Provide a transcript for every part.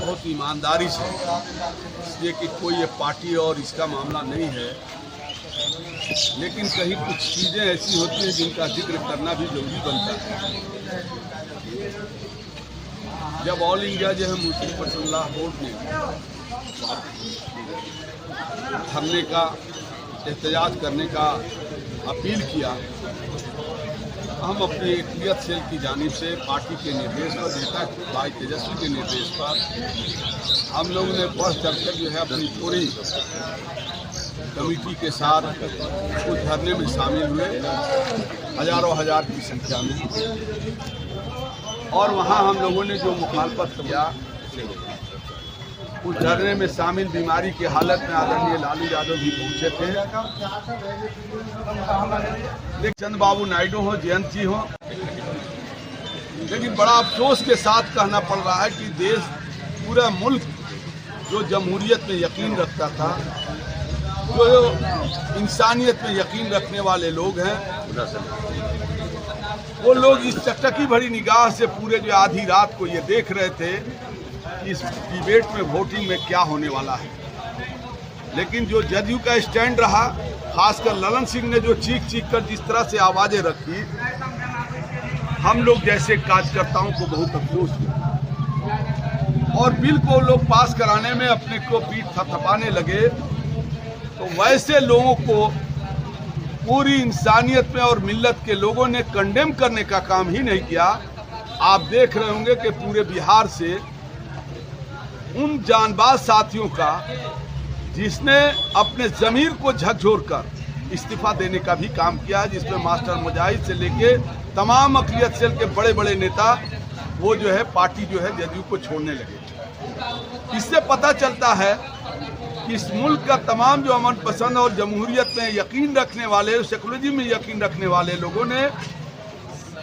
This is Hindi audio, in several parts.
बहुत ईमानदारी से, इसलिए कि कोई ये पार्टी और इसका मामला नहीं है, लेकिन कहीं कुछ चीज़ें ऐसी होती हैं जिनका जिक्र करना भी जरूरी बनता है। जब ऑल इंडिया जो है मुस्लिम पर्सनल बोर्ड ने धरने का एहतजाज करने का अपील किया, हम अपनी एक्लियत सेल की जानिब से पार्टी के निर्देश पर, नेता भाई तेजस्वी के निर्देश पर हम लोगों ने बढ़ चढ़कर जो है अपनी पूरी कमेटी के साथ उस धरने में शामिल हुए, हजारों हजार की संख्या में। और वहाँ हम लोगों ने जो मुखालफत किया, उस धरने में शामिल बीमारी की हालत में आदरणीय लालू यादव भी पहुंचे थे। चंद्र बाबू नायडू हो, जयंत जी हो, लेकिन बड़ा अफसोस के साथ कहना पड़ रहा है कि देश, पूरा मुल्क जो जमहूरियत में यकीन रखता था, जो इंसानियत में यकीन रखने वाले लोग हैं, वो लोग इस चकचकी भरी निगाह से पूरे जो आधी रात को ये देख रहे थे कि इस डिबेट में वोटिंग में क्या होने वाला है। लेकिन जो जदयू का स्टैंड रहा, खासकर ललन सिंह ने जो चीख चीख कर जिस तरह से आवाजें रखी, हम लोग जैसे कार्यकर्ताओं को बहुत अफसोस हुआ। और बिल को लोग पास कराने में अपने को पीठ थपथपाने लगे, तो वैसे लोगों को पूरी इंसानियत में और मिल्लत के लोगों ने कंडेम करने का काम ही नहीं किया। आप देख रहे होंगे कि पूरे बिहार से उन जानबाज साथियों का, जिसने अपने ज़मीर को झकझोरकर इस्तीफा देने का भी काम किया, जिसमें मास्टर मुजाहिद से लेके तमाम अक़लियत सेल के बड़े बड़े नेता वो जो है पार्टी जो है जदयू को छोड़ने लगे। इससे पता चलता है कि इस मुल्क का तमाम जो अमन पसंद और जमहूरियत में यकीन रखने वाले, सेकुलरिज्म में यकीन रखने वाले लोगों ने,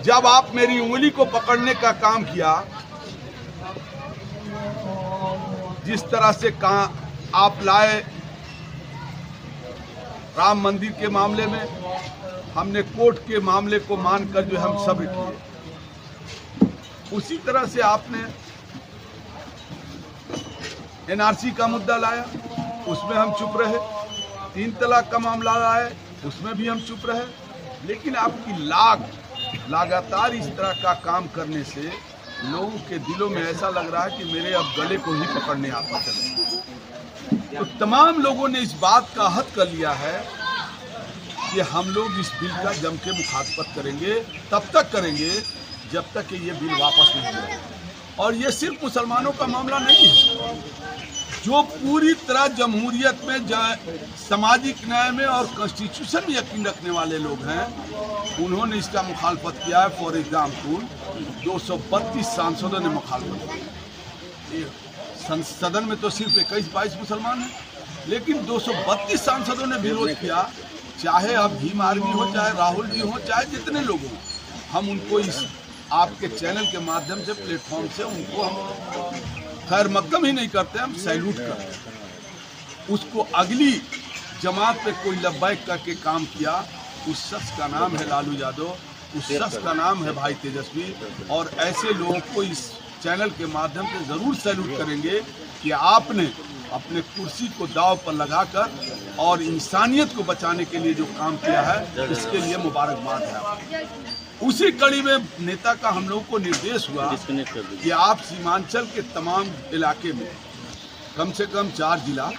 जब आप मेरी उंगली को पकड़ने का काम किया, जिस तरह से कहा आप लाए राम मंदिर के मामले में, हमने कोर्ट के मामले को मानकर जो हम सब किए, उसी तरह से आपने एनआरसी का मुद्दा लाया, उसमें हम चुप रहे, 3 तलाक का मामला लाए, उसमें भी हम चुप रहे। लेकिन आपकी लगातार इस तरह का काम करने से लोगों के दिलों में ऐसा लग रहा है कि मेरे अब गले को ही पकड़ने आता चले। तो तमाम लोगों ने इस बात का हद कर लिया है कि हम लोग इस बिल का जम के मुखातबत करेंगे, तब तक करेंगे जब तक कि ये बिल वापस नहीं आएगा। और ये सिर्फ मुसलमानों का मामला नहीं है, जो पूरी तरह जमहूरियत में, सामाजिक न्याय में और कॉन्स्टिट्यूशन में यकीन रखने वाले लोग हैं, उन्होंने इसका मुखालफत किया है। फॉर एग्जाम्पल 232 सांसदों ने मुखालफत की। सदन में तो सिर्फ 21-22 मुसलमान हैं, लेकिन 232 सांसदों ने विरोध किया। चाहे अब भीम आर्मी हो, चाहे राहुल जी हो, चाहे जितने लोग हों, हम उनको इस आपके चैनल के माध्यम से, प्लेटफॉर्म से उनको हम खैर मकदम ही नहीं करते, हम सैल्यूट करते हैं। उसको अगली जमात पे कोई लब्बैक करके काम किया, उस शख्स का नाम है लालू यादव, उस शख्स का नाम है भाई तेजस्वी। और ऐसे लोगों को इस चैनल के माध्यम से ज़रूर सैल्यूट करेंगे कि आपने अपने कुर्सी को दांव पर लगाकर और इंसानियत को बचाने के लिए जो काम किया है, इसके लिए मुबारकबाद है आपको। उसी कड़ी में नेता का हम लोगों को निर्देश हुआ कि आप सीमांचल के तमाम इलाके में कम से कम 4 जिला,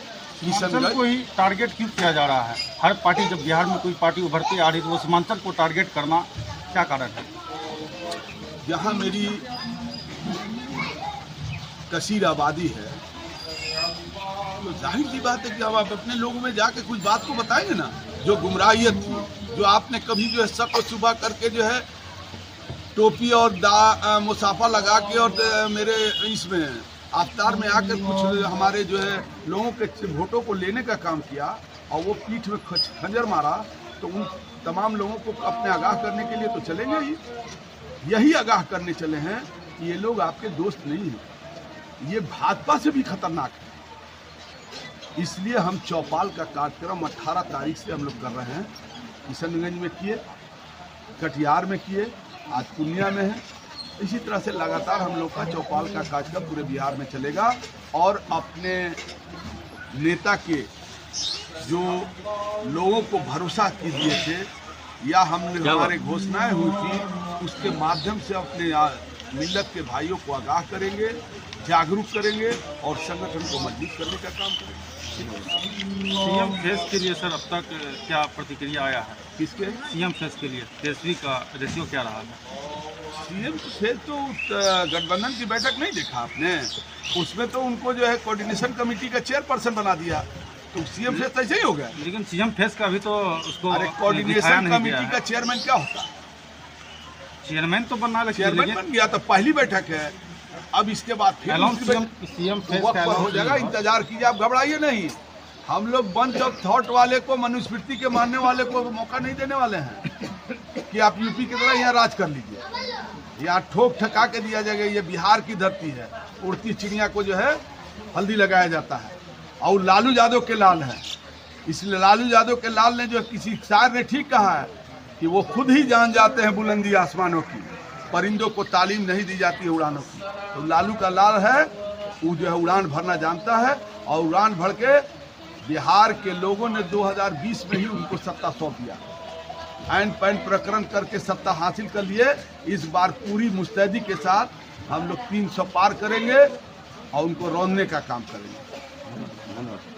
सीमांचल को ही टारगेट क्यों किया जा रहा है? हर पार्टी, जब बिहार में कोई पार्टी उभरती आ रही तो वो सीमांचल को टारगेट करना क्या कारण है? यहाँ मेरी कसीर आबादी है, तो जाहिर सी बात है कि अब आप अपने लोगों में जाके कुछ बात को बताएंगे ना। जो गुमराहियत थी, जो आपने कभी जो है शक और सुबह करके जो है टोपी और मुसाफा लगा के और मेरे इसमें आफ्तार में आकर कुछ हमारे जो है लोगों के वोटों को लेने का काम किया और वो पीठ में खंजर मारा, तो उन तमाम लोगों को अपने आगाह करने के लिए तो चलेंगे ही। यही आगाह करने चले हैं कि ये लोग आपके दोस्त नहीं हैं, ये भाजपा से भी खतरनाक है। इसलिए हम चौपाल का कार्यक्रम 18 तारीख से हम लोग कर रहे हैं। किशनगंज में किए, कटिहार में किए, आज पूर्णिया में है। इसी तरह से लगातार हम लोग का चौपाल का कार्यक्रम पूरे बिहार में चलेगा और अपने नेता के जो लोगों को भरोसा किए थे या हमने हमारे घोषणाएं हुई थी उसके माध्यम से अपने मिल्लत के भाइयों को आगाह करेंगे, जागरूक करेंगे और संगठन को मजबूत करने का काम करेंगे। सीएम फेस के लिए सर अब तक क्या प्रतिक्रिया आया है? किसके? सीएम फेस के लिए तेजस्वी का रेशियो क्या रहा है? सीएम फेस तो गठबंधन की बैठक नहीं देखा आपने? उसमें तो उनको जो है कोऑर्डिनेशन कमेटी का चेयरपर्सन बना दिया, तो सीएम फेस ऐसे ही हो गया। लेकिन सीएम फेस का भी तो उसको अरे कोऑर्डिनेशन कमेटी का चेयरमैन क्या होता है? चेयरमैन तो बनना, चेयरमैन बन गया तो पहली बैठक है। अब इसके बाद फिर सीएम फेस वक्त पर हो जाएगा, इंतजार कीजिए, आप घबराइए नहीं। हम लोग बंच ऑफ थॉट वाले को, मनुस्मृति के मानने वाले को मौका नहीं देने वाले हैं कि आप यूपी की तरह यहाँ राज कर लीजिए। यहाँ ठोक ठका के दिया जाएगा। ये बिहार की धरती है, उड़ती चिड़िया को जो है हल्दी लगाया जाता है और लालू यादव के लाल है। इसलिए लालू यादव के लाल ने जो किसी शायर ने ठीक कहा है कि वो खुद ही जान जाते हैं बुलंदी आसमानों की, परिंदों को तालीम नहीं दी जाती है उड़ानों की। तो लालू का लाल है, वो जो है उड़ान भरना जानता है और उड़ान भर के बिहार के लोगों ने 2020 में ही उनको सत्ता सौंप दिया। हैंड पैंट प्रकरण करके सत्ता हासिल कर लिए। इस बार पूरी मुस्तैदी के साथ हम लोग 300 पार करेंगे और उनको रौंदने का काम करेंगे। धन्यवाद।